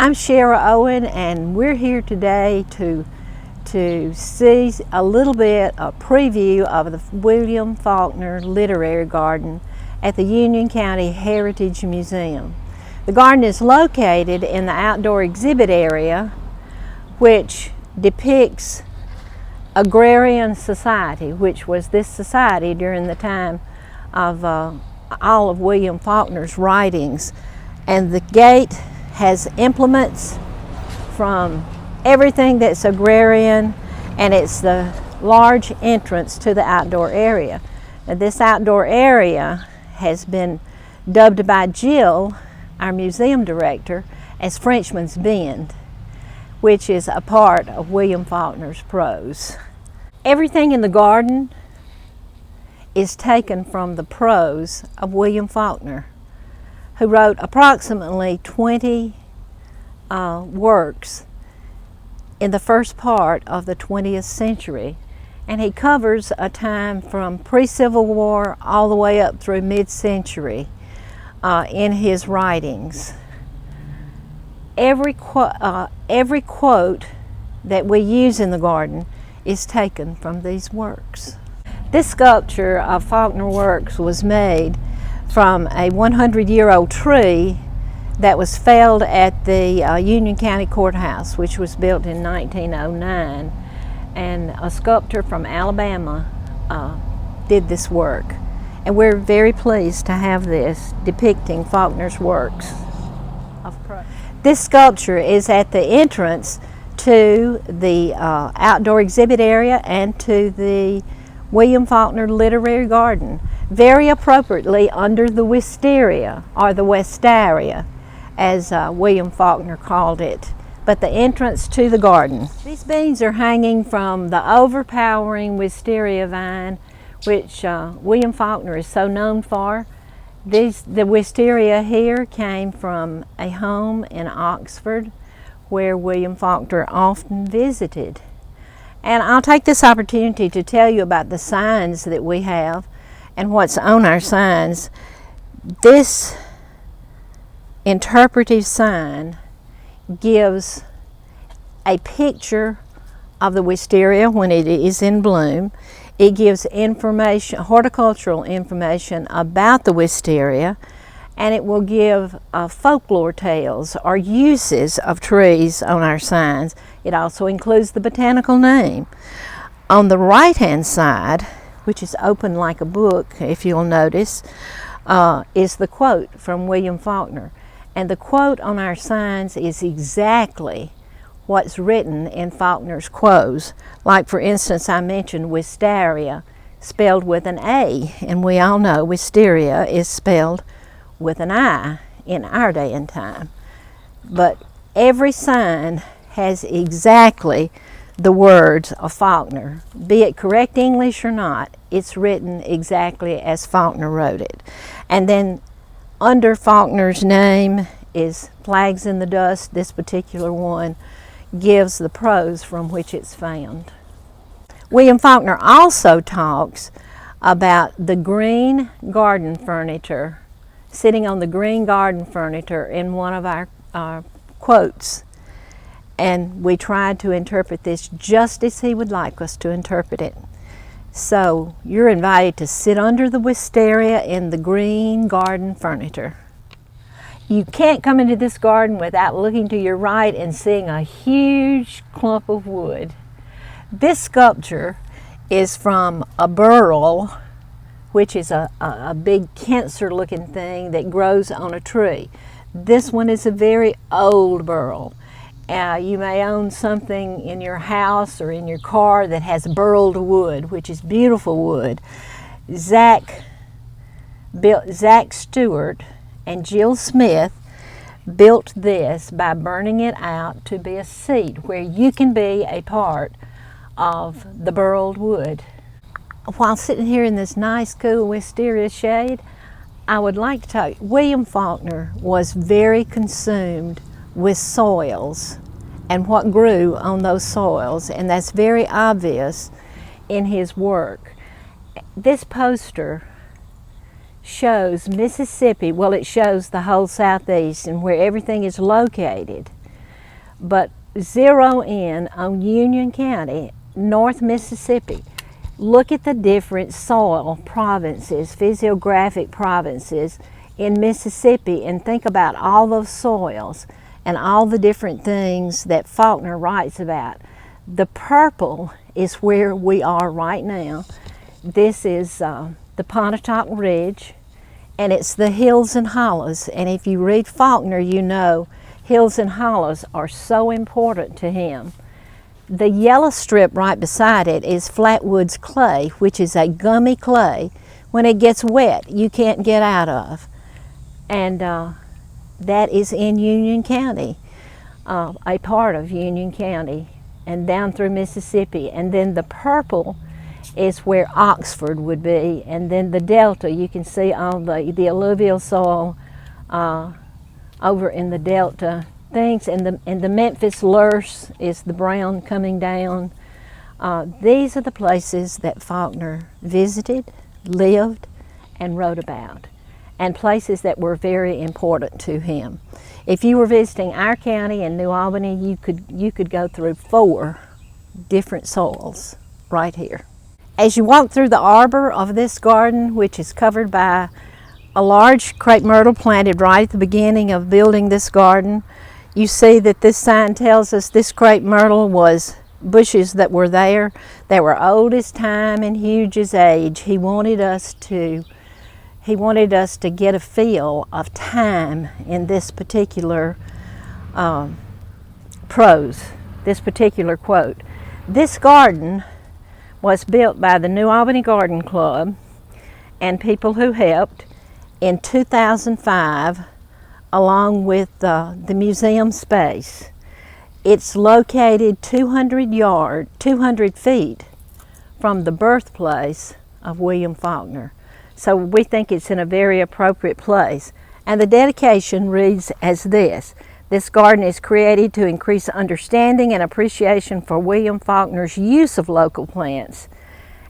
I'm Sharon Owen, and we're here today to see a little bit of preview of the William Faulkner Literary Garden at the Union County Heritage Museum. The garden is located in the outdoor exhibit area, which depicts Agrarian Society, which was this society during the time of all of William Faulkner's writings. And the gate has implements from everything that's agrarian, and it's the large entrance to the outdoor area. Now, this outdoor area has been dubbed by Jill, our museum director, as Frenchman's Bend, which is a part of William Faulkner's prose. Everything in the garden is taken from the prose of William Faulkner, who wrote approximately 20 works in the first part of the 20th century, and he covers a time from pre-Civil War all the way up through mid-century in his writings. Every quote that we use in the garden is taken from these works. This sculpture of Faulkner works was made from a 100-year-old tree that was felled at the Union County Courthouse, which was built in 1909. And a sculptor from Alabama did this work. And we're very pleased to have this depicting Faulkner's works. This sculpture is at the entrance to the outdoor exhibit area and to the William Faulkner Literary Garden, very appropriately under the wisteria, or the wistaria, as William Faulkner called it, but the entrance to the garden. These beans are hanging from the overpowering wisteria vine, which William Faulkner is so known for. The wisteria here came from a home in Oxford where William Faulkner often visited. And I'll take this opportunity to tell you about the signs that we have and what's on our signs. This interpretive sign gives a picture of the wisteria when it is in bloom. It gives information, horticultural information about the wisteria, and it will give folklore tales or uses of trees on our signs. It also includes the botanical name. On the right-hand side, which is open like a book, if you'll notice, is the quote from William Faulkner. And the quote on our signs is exactly what's written in Faulkner's quotes. Like, for instance, I mentioned wisteria, spelled with an A, and we all know wisteria is spelled with an I in our day and time. But every sign has exactly the words of Faulkner. Be it correct English or not, it's written exactly as Faulkner wrote it. And then under Faulkner's name is Flags in the Dust. This particular one gives the prose from which it's found. William Faulkner also talks about the green garden furniture, sitting on the green garden furniture in one of our quotes. And we tried to interpret this just as he would like us to interpret it. So you're invited to sit under the wisteria in the green garden furniture. You can't come into this garden without looking to your right and seeing a huge clump of wood. This sculpture is from a burl, which is a big cancer-looking thing that grows on a tree. This one is a very old burl. You may own something in your house or in your car that has burled wood, which is beautiful wood. Zach Stewart and Jill Smith built this by burning it out to be a seat where you can be a part of the burled wood. While sitting here in this nice, cool wisteria shade, I would like to tell you, William Faulkner was very consumed with soils and what grew on those soils, and that's very obvious in his work. This poster shows Mississippi, well, it shows the whole southeast and where everything is located. but zero in on Union County, North Mississippi. Look at the different soil provinces, physiographic provinces in Mississippi, and think about all those soils and all the different things that Faulkner writes about. The purple is where we are right now. This is the Pontotoc Ridge, and it's the hills and hollows. And if you read Faulkner, you know hills and hollows are so important to him. The yellow strip right beside it is Flatwoods Clay, which is a gummy clay. When it gets wet, you can't get out of. And that is in Union County, a part of Union County, and down through Mississippi. And then the purple is where Oxford would be, and then the delta, you can see all the alluvial soil over in the delta things, and the Memphis Lurse is the brown coming down. These are the places that Faulkner visited, lived, and wrote about, and places that were very important to him. If you were visiting our county in New Albany, you could go through 4 different soils right here. As you walk through the arbor of this garden, which is covered by a large crepe myrtle planted right at the beginning of building this garden, you see that this sign tells us this crepe myrtle was bushes that were there that were old as time and huge as age. He wanted us to get a feel of time in this particular prose, this particular quote. This garden was built by the New Albany Garden Club and people who helped in 2005, along with the museum space. It's located 200 feet from the birthplace of William Faulkner. So we think it's in a very appropriate place. And the dedication reads as this: this garden is created to increase understanding and appreciation for William Faulkner's use of local plants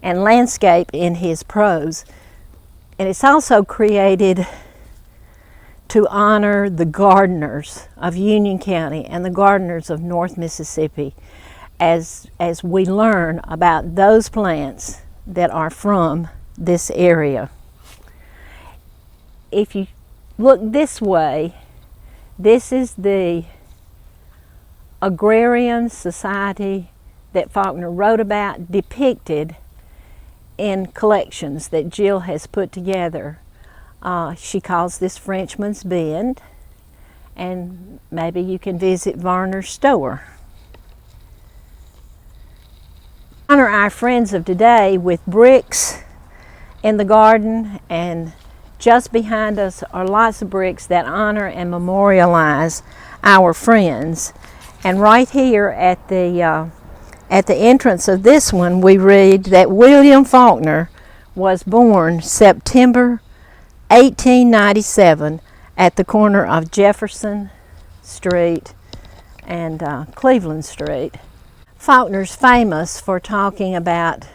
and landscape in his prose. And it's also created to honor the gardeners of Union County and the gardeners of North Mississippi as we learn about those plants that are from this area. If you look this way, this is the Agrarian Society that Faulkner wrote about, depicted in collections that Jill has put together. She calls this Frenchman's Bend, and maybe you can visit Varner's store. Honor our friends of today with bricks in the garden, and just behind us are lots of bricks that honor and memorialize our friends. And right here at the entrance of this one, we read that William Faulkner was born September 1897 at the corner of Jefferson Street and Cleveland Street. Faulkner's famous for talking about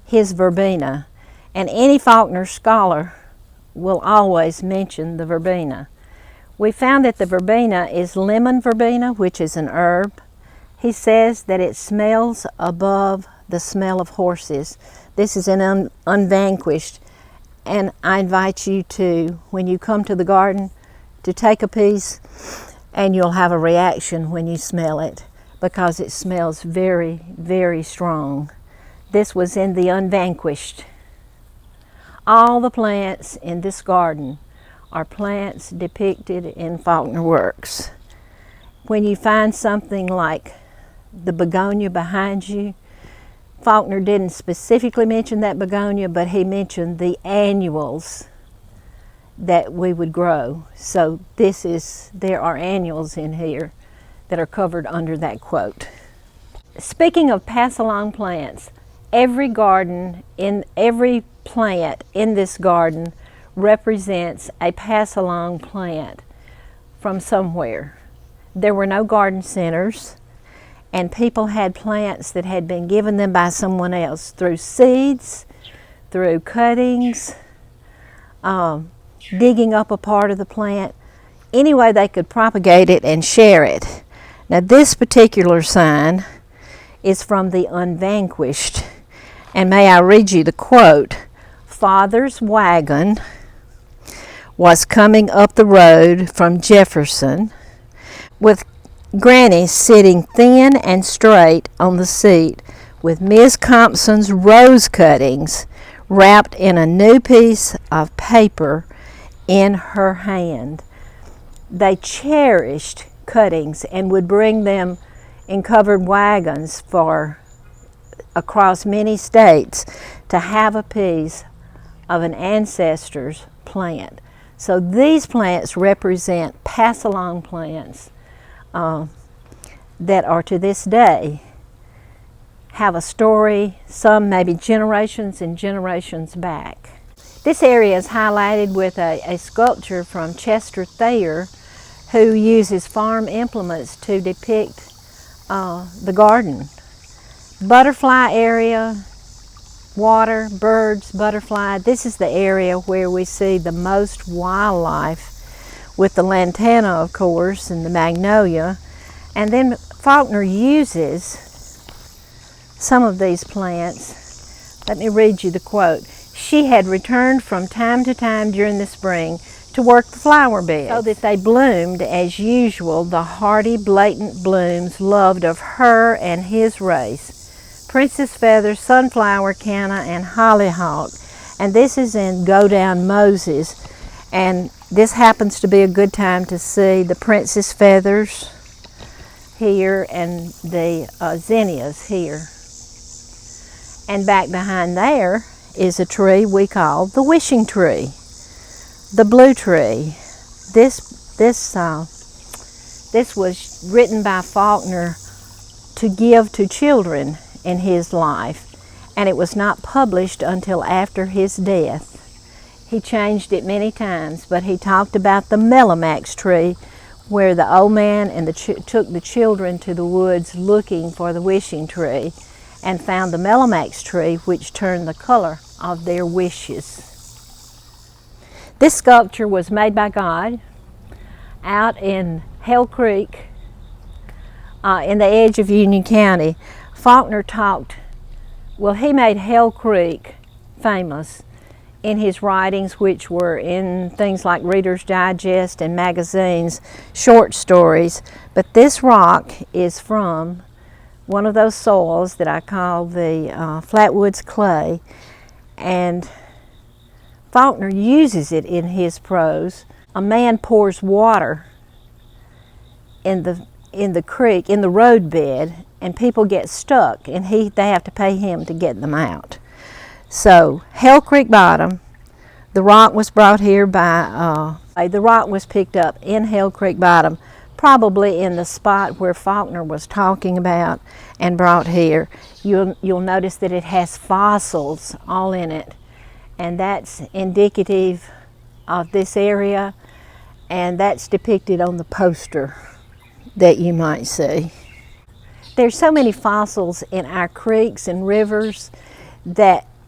his verbena, and any Faulkner scholar will always mention the verbena. We found that the verbena is lemon verbena, which is an herb. He says that it smells above the smell of horses. This is an Unvanquished, and I invite you to, when you come to the garden, to take a piece, and you'll have a reaction when you smell it, because it smells very, very strong. This was in the Unvanquished. All the plants in this garden are plants depicted in Faulkner works. When you find something like the begonia behind you, Faulkner didn't specifically mention that begonia, but he mentioned the annuals that we would grow. So there are annuals in here that are covered under that quote. Speaking of pass-along plants, every plant in this garden represents a pass-along plant from somewhere. There were no garden centers, and people had plants that had been given them by someone else through seeds, through cuttings, digging up a part of the plant. Any way they could propagate it and share it. Now this particular sign is from the Unvanquished, and may I read you the quote. Father's wagon was coming up the road from Jefferson, with Granny sitting thin and straight on the seat, with Miss Compson's rose cuttings wrapped in a new piece of paper in her hand. They cherished cuttings and would bring them in covered wagons for across many states to have a piece of an ancestor's plant. So these plants represent pass-along plants that are to this day have a story, some maybe generations and generations back. This area is highlighted with a sculpture from Chester Thayer, who uses farm implements to depict the garden. Butterfly area, water, birds, butterfly. This is the area where we see the most wildlife, with the lantana, of course, and the magnolia. And then Faulkner uses some of these plants. Let me read you the quote. She had returned from time to time during the spring to work the flower beds, so that they bloomed as usual, the hardy, blatant blooms loved of her and his race. Princess Feather, Sunflower, Canna, and Hollyhock. And this is in Go Down Moses. And this happens to be a good time to see the Princess Feathers here and the zinnias here. And back behind there is a tree we call the wishing tree, the blue tree. This was written by Faulkner to give to children in his life, and it was not published until after his death. He changed it many times, but he talked about the melamax tree, where the old man and took the children to the woods looking for the wishing tree, and found the melamax tree, which turned the color of their wishes. This sculpture was made by God out in Hell Creek, in the edge of Union County. Faulkner he made Hell Creek famous in his writings, which were in things like Reader's Digest and magazines, short stories. But this rock is from one of those soils that I call the Flatwoods Clay, and Faulkner uses it in his prose. A man pours water in the creek, in the roadbed, and people get stuck, and they have to pay him to get them out. So Hell Creek Bottom, the rock was brought here the rock was picked up in Hell Creek Bottom, probably in the spot where Faulkner was talking about, and brought here. You'll notice that it has fossils all in it, and that's indicative of this area, and that's depicted on the poster that you might see. There's so many fossils in our creeks and rivers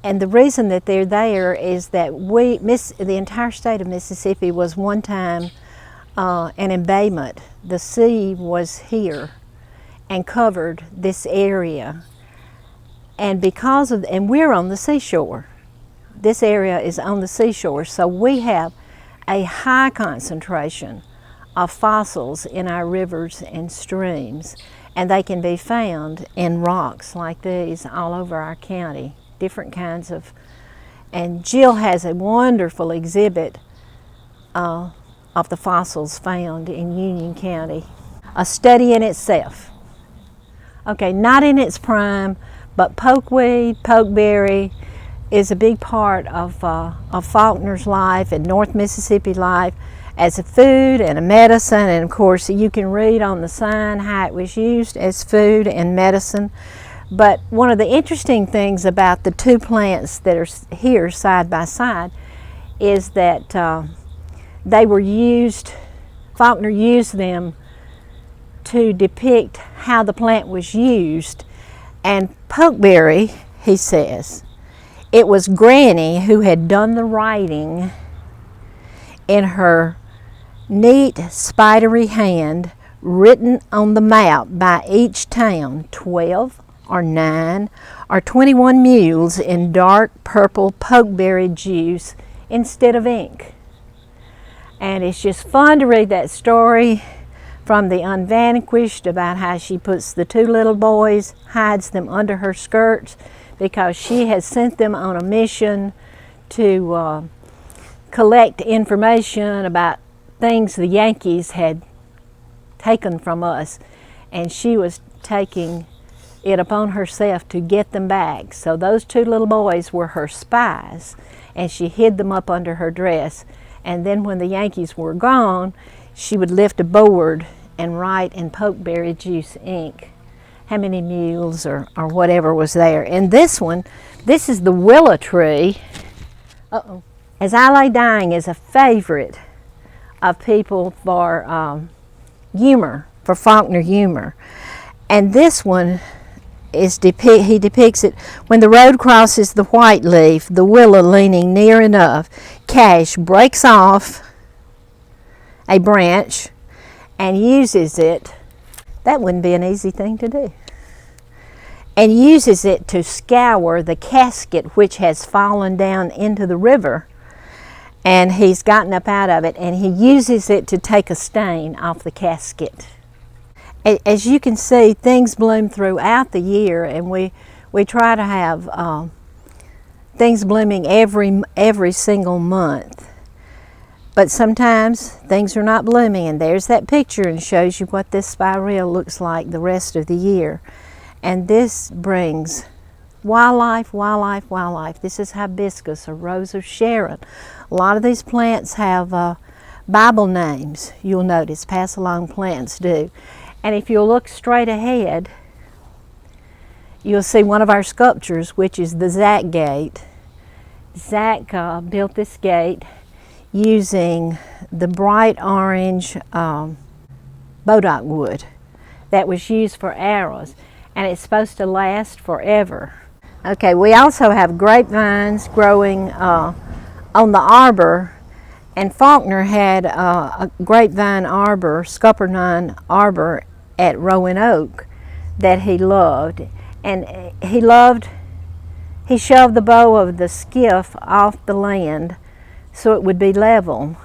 and the reason that they're there is that the entire state of Mississippi was one time an embayment. The sea was here and covered this area, and we're on the seashore. This area is on the seashore, so we have a high concentration of fossils in our rivers and streams, and they can be found in rocks like these all over our county, different kinds of. And Jill has a wonderful exhibit of the fossils found in Union County. A study in itself. Okay, not in its prime, but pokeweed, pokeberry is a big part of Faulkner's life and North Mississippi life as a food and a medicine. And of course, you can read on the sign how it was used as food and medicine. But one of the interesting things about the two plants that are here side by side is that they were used, Faulkner used them to depict how the plant was used. And pokeberry, he says, it was Granny who had done the writing in her neat, spidery hand, written on the map by each town, 12 or 9 or 21 mules in dark purple pokeberry juice instead of ink. And it's just fun to read that story from the Unvanquished about how she puts the 2 little boys, hides them under her skirts because she has sent them on a mission to collect information about things the Yankees had taken from us, and she was taking it upon herself to get them back. So those 2 little boys were her spies, and she hid them up under her dress. And then when the Yankees were gone, she would lift a board and write in pokeberry juice ink how many mules or whatever was there. And this one, this is the Willa Tree. As I Lay Dying is a favorite of people for humor, for Faulkner humor. And this one is he depicts it when the road crosses the white leaf, the willow leaning near enough, Cash breaks off a branch and uses it. That wouldn't be an easy thing to do. And uses it to scour the casket which has fallen down into the river. And he's gotten up out of it, and he uses it to take a stain off the casket. As you can see, things bloom throughout the year, and we try to have things blooming every single month. But sometimes things are not blooming, and there's that picture and shows you what this spiral looks like the rest of the year. And this brings wildlife, wildlife, wildlife. This is hibiscus, a rose of Sharon. A lot of these plants have Bible names, you'll notice, pass along plants do. And if you'll look straight ahead, you'll see one of our sculptures, which is the Zach Gate. Zach built this gate using the bright orange bodock wood that was used for arrows, and it's supposed to last forever. Okay, we also have grapevines growing on the arbor, and Faulkner had a grapevine arbor, scuppernine arbor at Roanoke that he loved. And he shoved the bow of the skiff off the land so it would be level.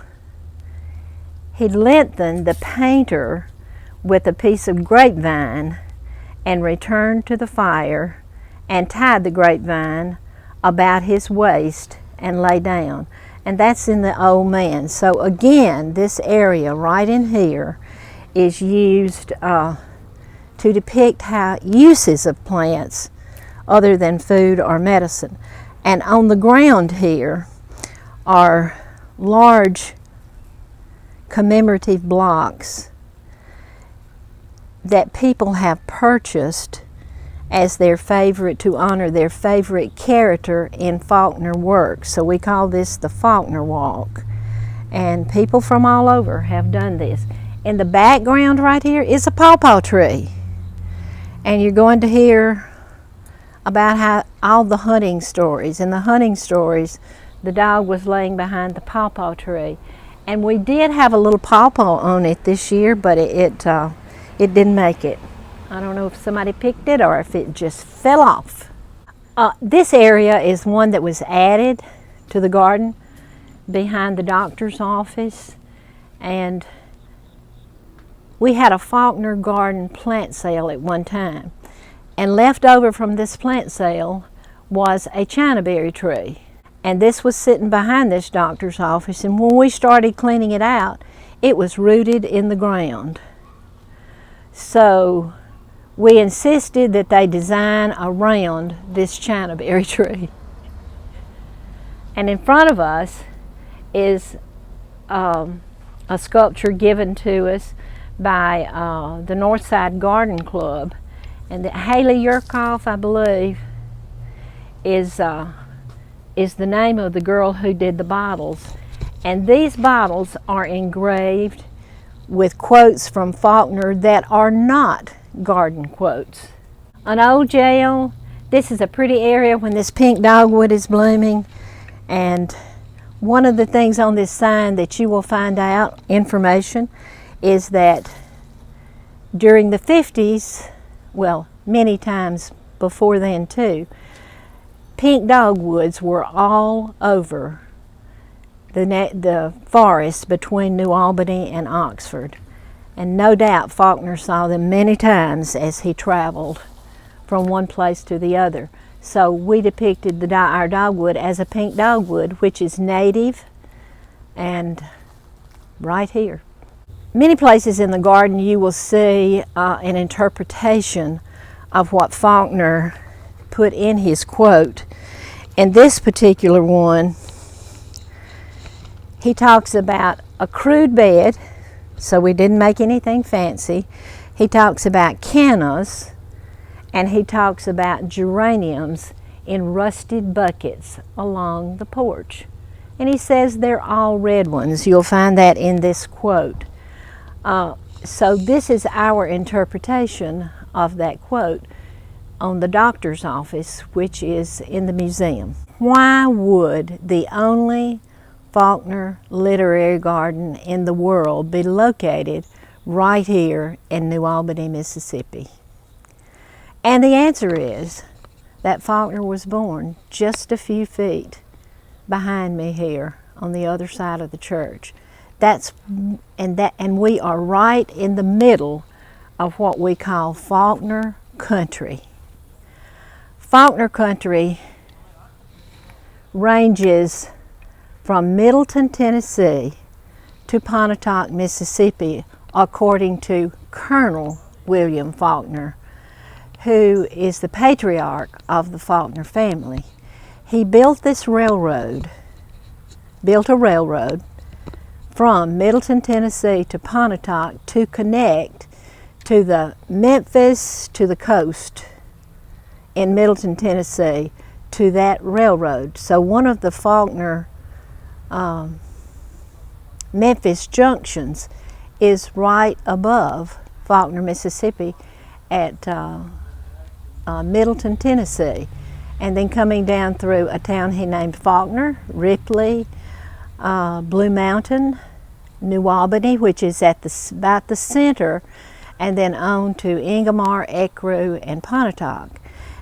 He lengthened the painter with a piece of grapevine and returned to the fire and tied the grapevine about his waist and lay down. And that's in the Old Man. So again, this area right in here is used to depict how uses of plants other than food or medicine. And on the ground here are large commemorative blocks that people have purchased as their favorite, to honor their favorite character in Faulkner work. So we call this the Faulkner Walk. And people from all over have done this. In the background right here is a pawpaw tree. And you're going to hear about how all the hunting stories. In the hunting stories, the dog was laying behind the pawpaw tree. And we did have a little pawpaw on it this year, but it didn't make it. I don't know if somebody picked it or if it just fell off. This area is one that was added to the garden behind the doctor's office, and we had a Faulkner garden plant sale at one time, and left over from this plant sale was a Chinaberry tree, and this was sitting behind this doctor's office, and when we started cleaning it out, it was rooted in the ground. So we insisted that they design around this Chinaberry tree. And in front of us is a sculpture given to us by the Northside Garden Club. And Haley Yerkoff, I believe, is the name of the girl who did the bottles. And these bottles are engraved with quotes from Faulkner that are not garden quotes. An old jail. This is a pretty area when this pink dogwood is blooming, and one of the things on this sign that you will find out information is that During the 50s, well, many times before then too, pink dogwoods were all over the forest between New Albany and Oxford. And no doubt Faulkner saw them many times as he traveled from one place to the other. So we depicted our dogwood as a pink dogwood, which is native and right here. Many places in the garden you will see an interpretation of what Faulkner put in his quote. In this particular one, he talks about a crude bed, so we didn't make anything fancy. He talks about cannas, and he talks about geraniums in rusted buckets along the porch. And he says they're all red ones. You'll find that in this quote. So this is our interpretation of that quote on the doctor's office, which is in the museum. Why would the only Faulkner Literary Garden in the world be located right here in New Albany, Mississippi? And the answer is that Faulkner was born just a few feet behind me here on the other side of the church. And we are right in the middle of what we call Faulkner Country. Faulkner Country ranges from Middleton, Tennessee to Pontotoc, Mississippi, according to Colonel William Faulkner, who is the patriarch of the Faulkner family. He built a railroad from Middleton, Tennessee to Pontotoc to connect to the Memphis, to the coast in Middleton, Tennessee, to that railroad. So one of the Faulkner Memphis junctions is right above Faulkner, Mississippi at Middleton, Tennessee. And then coming down through a town he named Faulkner, Ripley, Blue Mountain, New Albany, which is at about the center, and then on to Ingomar, Ecru, and Pontotoc.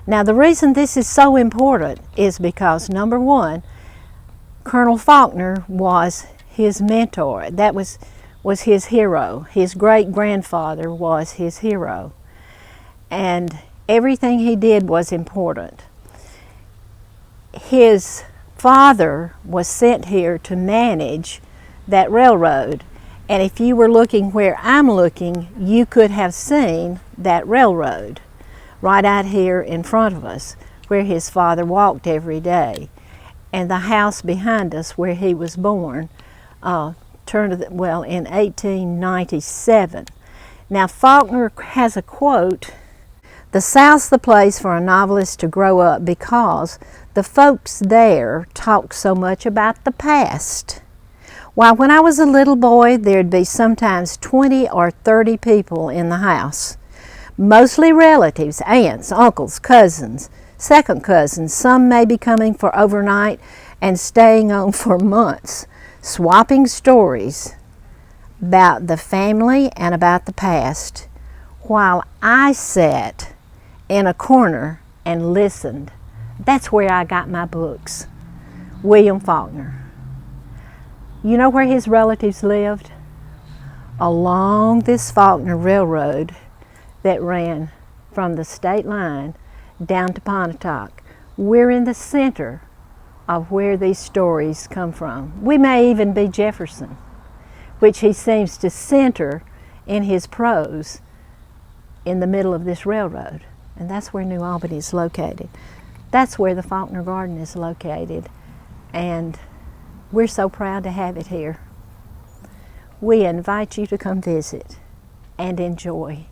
Now the reason this is so important is because, number one, Colonel Faulkner was his mentor. That was his hero. His great-grandfather was his hero. And everything he did was important. His father was sent here to manage that railroad. And if you were looking where I'm looking, you could have seen that railroad right out here in front of us, where his father walked every day. And the house behind us where he was born in 1897. Now Faulkner has a quote, "The South's the place for a novelist to grow up because the folks there talk so much about the past. Why, when I was a little boy, there'd be sometimes 20 or 30 people in the house. Mostly relatives, aunts, uncles, cousins, second cousins. Some may be coming for overnight and staying on for months, swapping stories about the family and about the past, while I sat in a corner and listened. That's where I got my books." William Faulkner. You know where his relatives lived? Along this Faulkner Railroad that ran from the state line down to Pontotoc. We're in the center of where these stories come from. We may even be Jefferson, which he seems to center in his prose in the middle of this railroad. And that's where New Albany is located. That's where the Faulkner Garden is located. And we're so proud to have it here. We invite you to come visit and enjoy.